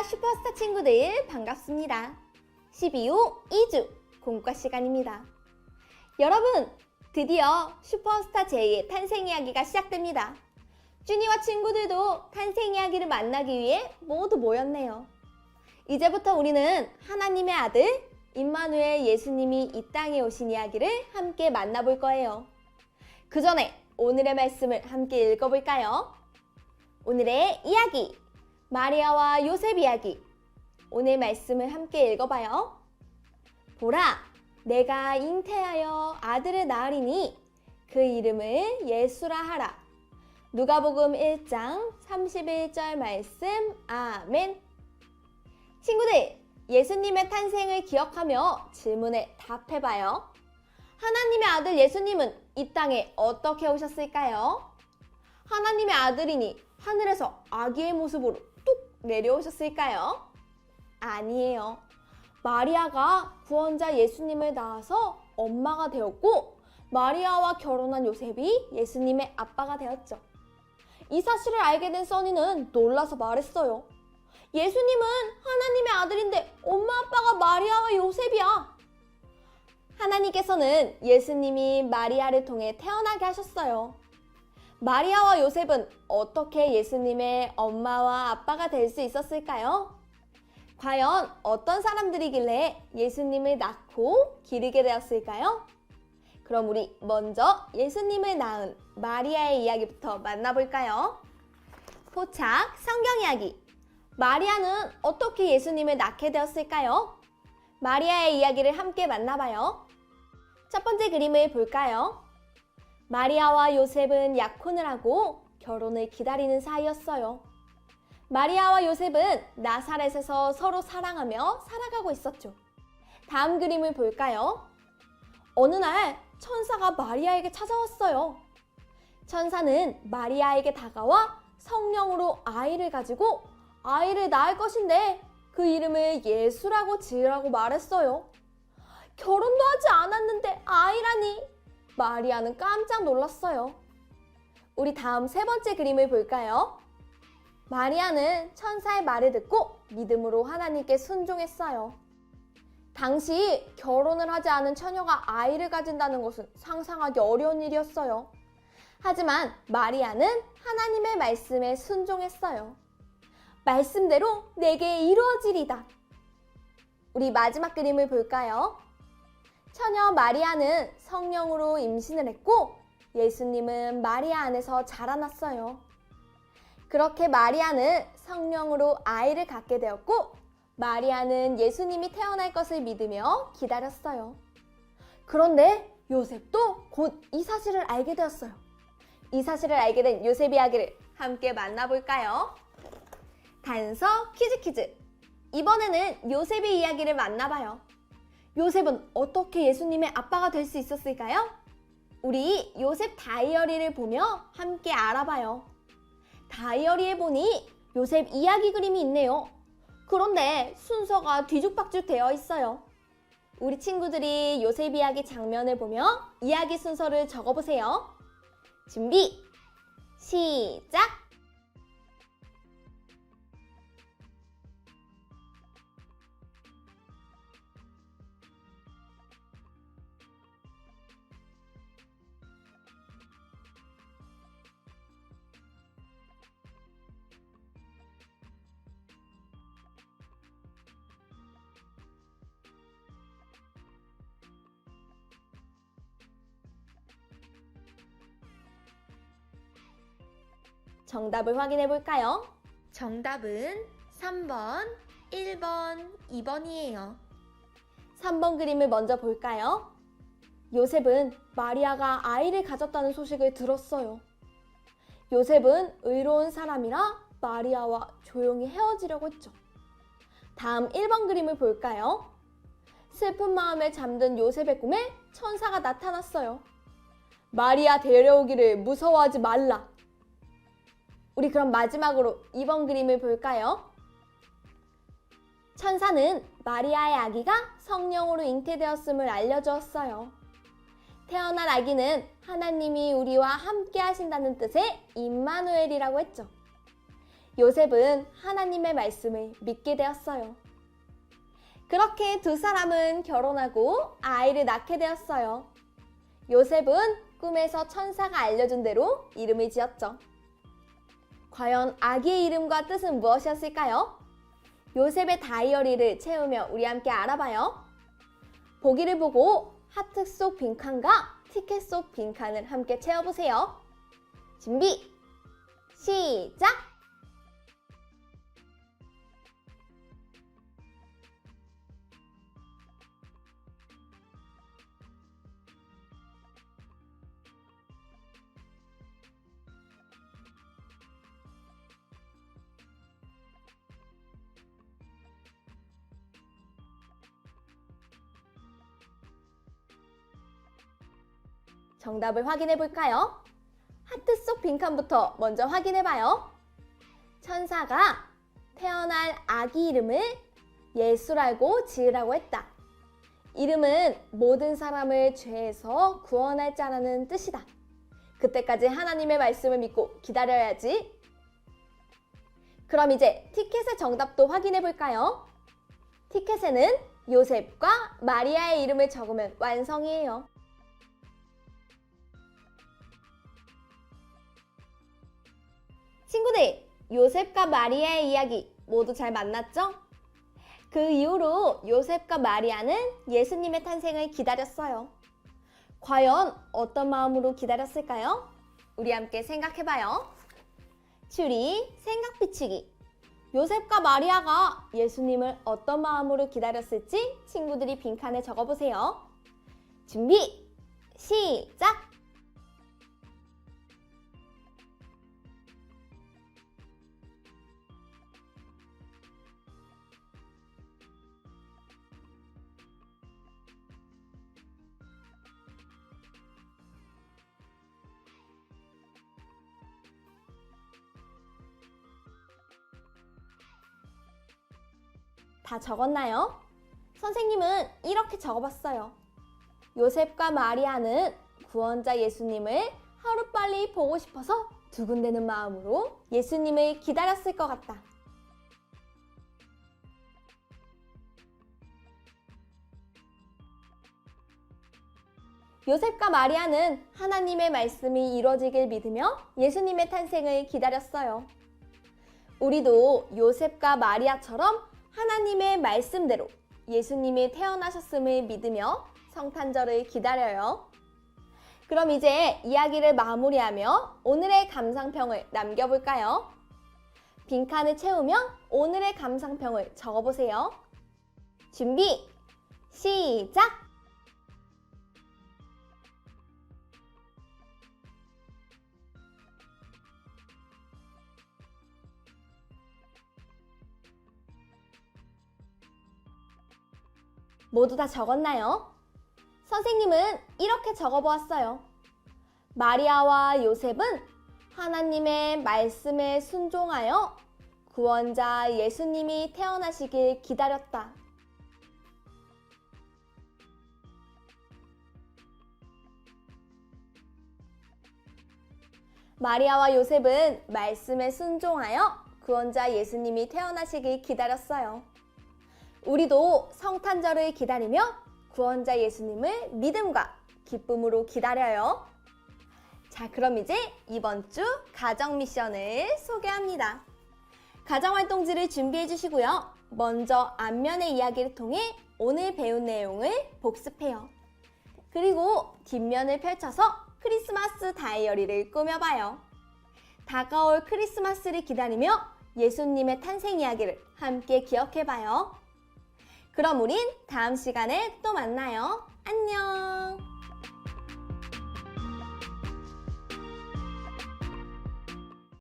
슈퍼스타 친구들 반갑습니다. 12호 2주 공과 시간입니다. 여러분, 드디어 슈퍼스타 제이의 탄생 이야기가 시작됩니다. 쭈니와 친구들도 탄생 이야기를 만나기 위해 모두 모였네요. 이제부터 우리는 하나님의 아들 임마누엘 예수님이 이 땅에 오신 이야기를 함께 만나볼 거예요. 그 전에 오늘의 말씀을 함께 읽어볼까요? 오늘의 이야기, 마리아와 요셉 이야기. 오늘 말씀을 함께 읽어봐요. 보라, 내가 잉태하여 아들을 낳으리니 그 이름을 예수라 하라. 누가복음 1장 31절 말씀. 아멘. 친구들, 예수님의 탄생을 기억하며 질문에 답해봐요. 하나님의 아들 예수님은 이 땅에 어떻게 오셨을까요? 하나님의 아들이니 하늘에서 아기의 모습으로 뚝 내려오셨을까요? 아니에요. 마리아가 구원자 예수님을 낳아서 엄마가 되었고, 마리아와 결혼한 요셉이 예수님의 아빠가 되었죠. 이 사실을 알게 된 써니는 놀라서 말했어요. 예수님은 하나님의 아들인데 엄마 아빠가 마리아와 요셉이야. 하나님께서는 예수님이 마리아를 통해 태어나게 하셨어요. 마리아와 요셉은 어떻게 예수님의 엄마와 아빠가 될 수 있었을까요? 과연 어떤 사람들이길래 예수님을 낳고 기르게 되었을까요? 그럼 우리 먼저 예수님을 낳은 마리아의 이야기부터 만나볼까요? 포착 성경 이야기. 마리아는 어떻게 예수님을 낳게 되었을까요? 마리아의 이야기를 함께 만나봐요. 첫 번째 그림을 볼까요? 마리아와 요셉은 약혼을 하고 결혼을 기다리는 사이였어요. 마리아와 요셉은 나사렛에서 서로 사랑하며 살아가고 있었죠. 다음 그림을 볼까요? 어느 날 천사가 마리아에게 찾아왔어요. 천사는 마리아에게 다가와 성령으로 아이를 가지고 아이를 낳을 것인데 그 이름을 예수라고 지으라고 말했어요. 결혼도 하지 않았는데 아이라니. 마리아는 깜짝 놀랐어요. 우리 다음 세 번째 그림을 볼까요? 마리아는 천사의 말을 듣고 믿음으로 하나님께 순종했어요. 당시 결혼을 하지 않은 처녀가 아이를 가진다는 것은 상상하기 어려운 일이었어요. 하지만 마리아는 하나님의 말씀에 순종했어요. 말씀대로 내게 이루어지리다. 우리 마지막 그림을 볼까요? 처녀 마리아는 성령으로 임신을 했고 예수님은 마리아 안에서 자라났어요. 그렇게 마리아는 성령으로 아이를 갖게 되었고 마리아는 예수님이 태어날 것을 믿으며 기다렸어요. 그런데 요셉도 곧 이 사실을 알게 되었어요. 이 사실을 알게 된 요셉 이야기를 함께 만나볼까요? 단서 퀴즈. 이번에는 요셉의 이야기를 만나봐요. 요셉은 어떻게 예수님의 아빠가 될 수 있었을까요? 우리 요셉 다이어리를 보며 함께 알아봐요. 다이어리에 보니 요셉 이야기 그림이 있네요. 그런데 순서가 뒤죽박죽 되어 있어요. 우리 친구들이 요셉 이야기 장면을 보며 이야기 순서를 적어보세요. 준비, 시작! 정답을 확인해 볼까요? 정답은 3번, 1번, 2번이에요. 3번 그림을 먼저 볼까요? 요셉은 마리아가 아이를 가졌다는 소식을 들었어요. 요셉은 의로운 사람이라 마리아와 조용히 헤어지려고 했죠. 다음 1번 그림을 볼까요? 슬픈 마음에 잠든 요셉의 꿈에 천사가 나타났어요. 마리아 데려오기를 무서워하지 말라. 우리 그럼 마지막으로 2번 그림을 볼까요? 천사는 마리아의 아기가 성령으로 잉태되었음을 알려주었어요. 태어난 아기는 하나님이 우리와 함께 하신다는 뜻의 임마누엘이라고 했죠. 요셉은 하나님의 말씀을 믿게 되었어요. 그렇게 두 사람은 결혼하고 아이를 낳게 되었어요. 요셉은 꿈에서 천사가 알려준 대로 이름을 지었죠. 과연 아기의 이름과 뜻은 무엇이었을까요? 요셉의 다이어리를 채우며 우리 함께 알아봐요. 보기를 보고 하트 속 빈칸과 티켓 속 빈칸을 함께 채워보세요. 준비, 시작! 정답을 확인해 볼까요? 하트 속 빈칸부터 먼저 확인해 봐요. 천사가 태어날 아기 이름을 예수라고 지으라고 했다. 이름은 모든 사람을 죄에서 구원할 자라는 뜻이다. 그때까지 하나님의 말씀을 믿고 기다려야지. 그럼 이제 티켓의 정답도 확인해 볼까요? 티켓에는 요셉과 마리아의 이름을 적으면 완성이에요. 친구들, 요셉과 마리아의 이야기 모두 잘 만났죠? 그 이후로 요셉과 마리아는 예수님의 탄생을 기다렸어요. 과연 어떤 마음으로 기다렸을까요? 우리 함께 생각해봐요. 추리, 생각 비추기. 요셉과 마리아가 예수님을 어떤 마음으로 기다렸을지 친구들이 빈칸에 적어보세요. 준비, 시작! 다 적었나요? 선생님은 이렇게 적어봤어요. 요셉과 마리아는 구원자 예수님을 하루빨리 보고 싶어서 두근대는 마음으로 예수님을 기다렸을 것 같다. 요셉과 마리아는 하나님의 말씀이 이루어지길 믿으며 예수님의 탄생을 기다렸어요. 우리도 요셉과 마리아처럼 하나님의 말씀대로 예수님이 태어나셨음을 믿으며 성탄절을 기다려요. 그럼 이제 이야기를 마무리하며 오늘의 감상평을 남겨볼까요? 빈칸을 채우며 오늘의 감상평을 적어보세요. 준비, 시작! 모두 다 적었나요? 선생님은 이렇게 적어보았어요. 마리아와 요셉은 하나님의 말씀에 순종하여 구원자 예수님이 태어나시길 기다렸다. 마리아와 요셉은 말씀에 순종하여 구원자 예수님이 태어나시길 기다렸어요. 우리도 성탄절을 기다리며 구원자 예수님을 믿음과 기쁨으로 기다려요. 자, 그럼 이제 이번 주 가정 미션을 소개합니다. 가정활동지를 준비해 주시고요. 먼저 앞면의 이야기를 통해 오늘 배운 내용을 복습해요. 그리고 뒷면을 펼쳐서 크리스마스 다이어리를 꾸며봐요. 다가올 크리스마스를 기다리며 예수님의 탄생 이야기를 함께 기억해봐요. 그럼 우린 다음 시간에 또 만나요. 안녕!